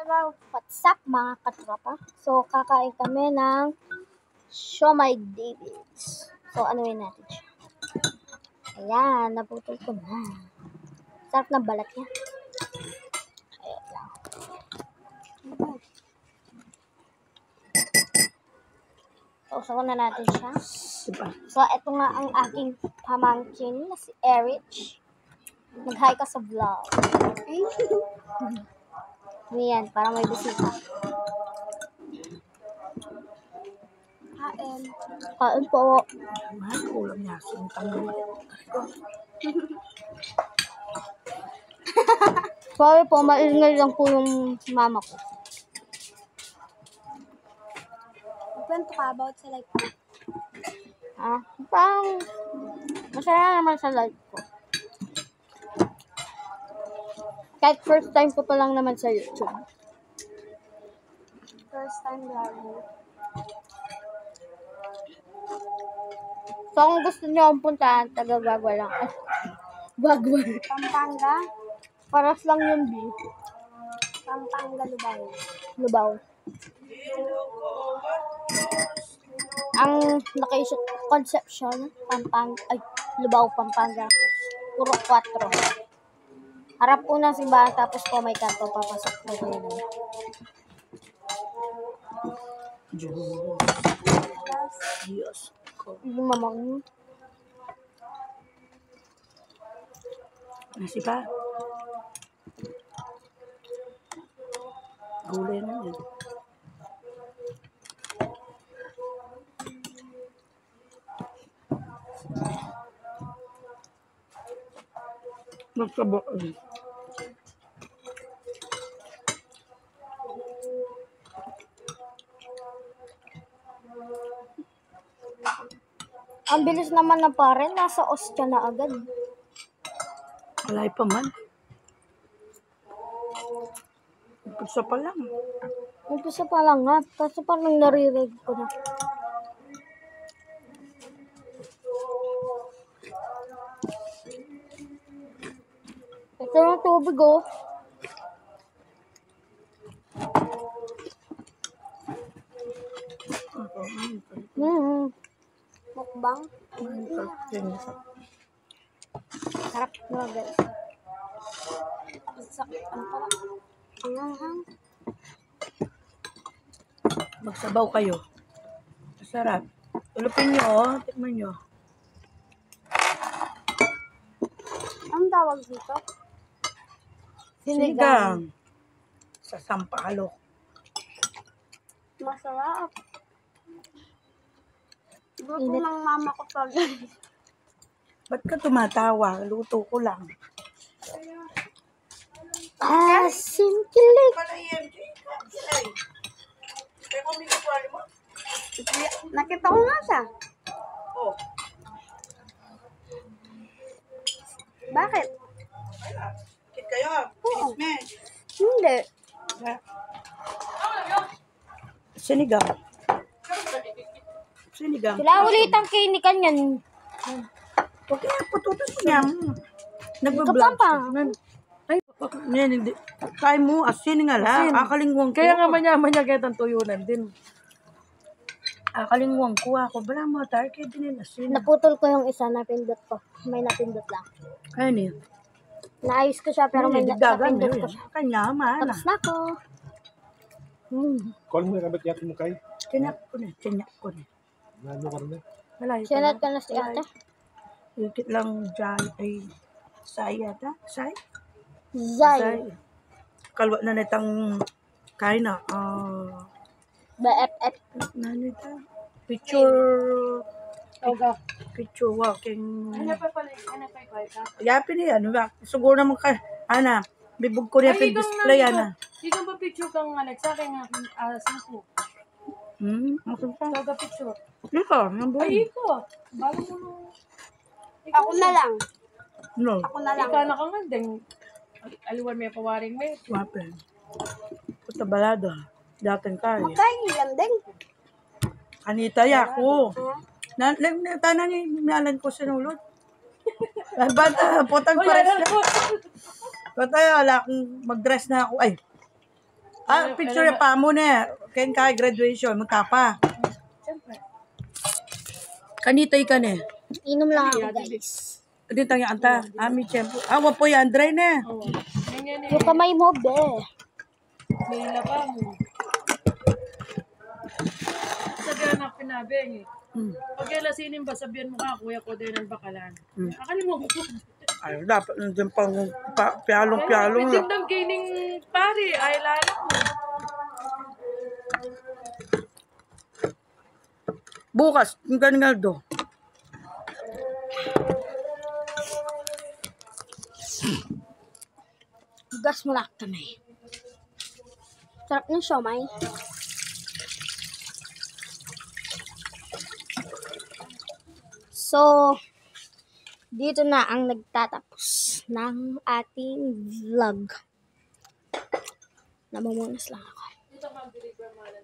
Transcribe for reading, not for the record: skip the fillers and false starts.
Hello, what's up mga katropa? So, kakain kami ng Siomai Davids. So, anuin natin siya. Ayan, naputol ko na. Sarap ng balat niya. Ayan lang. Sausawan na natin siya. So, ito nga ang aking pamangkin na si Erich. Mag-hi ka sa vlog. Ayan, para may bisita. Kain. Kain po. Ulam niya, sintang Sorry po, maingay lang po yung mama ko. Kwento ka about sa life mo. Parang masaya naman sa life ko. Kahit first time ko pa lang naman sa YouTube. First time vlogger. So, kung gusto niyo akong puntahan, taga-Bagwa lang. Bagwa. Pampanga. Paras lang yung B. Pampanga, Lubao. Lubaw. Ang location, Concepcion, Lubao, Pampanga. Puro 4. Harap po ng simbahan, tapos po may kanto, papasok po kayo doon. Diyos ko. Yung mamang Nasi pa? Gulay na yun. Magsabok. ang bilis naman na pare, nasa Ostia na agad. Malay pa man. Pagsa pa lang. Umpisa pa lang nga, kasi parang naririnig ko na. Ito yung tubig oh. Mukbang. Sarap na guys. Sakit ang parang. Ang hanghang. Magsabaw kayo. Masarap. Ulupin nyo, oh. Tikman nyo. Ang tawag dito? Sinigang. Sa sampalok. Masarap. Luto Init. ng mama ko pag. Ba't ka tumatawa? Luto ko lang. Simkilig. Nakita ko nga siya. Oh. Bakit? Kit kayo. Oo. Men. Hindi. Sinigang. Sinigang. Sila ulit ang kinikan yan. Huwag kaya patutos niya. Nagbablog. Kapampa. Ay, yan, hindi. Kaya mo, asin nga lang. Akalingwang ko. Kaya nga manya-manya kitang tuyunan din. Akalingwang ko ako. Bala mo, tayo kaya din yung asin. Naputol ko yung isa, napindot ko. May napindot lang. Kaya niya. Naayos ko siya, pero may napindot ko siya. Kanya, man. Tapos na ako. Call mo yung kabat yakin mo kay. Tiyak ko na. Tiyak ko na. Nano ka rin Malayo pa Sinat na. ka na si ate. Ikit lang dyan ay saya ta. Say? Zay. Kalwa na netang kain na. BFF. Nanita. Picture. Oga. Picture walking. Ano pa pala? Ano pa ikaw? Yapi niya. Ano ba? Siguro naman ka. Ana. Bibog ko niya Ay, yung display. Ana. Ikaw ba picture kang Alex? Sa akin nga, sino? Masun pa. Toga picture. Ikaw. Nang buhay. Ay, ikaw. Bago mo nung... Ako na lang. No. Ako na lang. Ikaw na ka nga din. Aliwan may pawaring may. Wapen. Puta balado. Dating kaya. Magkailan din. Anita ya ko. Tanan niya nalan ko sinulod. Bata, putang pares na. Patay, wala akong mag-dress na ako. Ay, Picture pa mo na. Kain ka graduation. Magkapa. Siyempre. Kanitay ka na. Inom lang ako, guys. Hindi tayo anta. Ami, tiyempo. Awa po yan. Dry na. Oo. Ganyan eh. Yung kamay mo, be. May laba mo. Sabihan na pinabeng eh. Pag ilasinin ba, sabihan mo ka, kuya ko din ang bakalan. Nakalimutan ko. Ay, dapat nandiyan pang piyalong-piyalong May na. tindang gaining pare, ay lalo ko. Bukas, yung ganingaldo. Gas mo lang kamay. Sarap ng siomay. So, dito na ang nagtatapos ng ating vlog. Namumunas lang ako. Dito ka, deliver mo lang.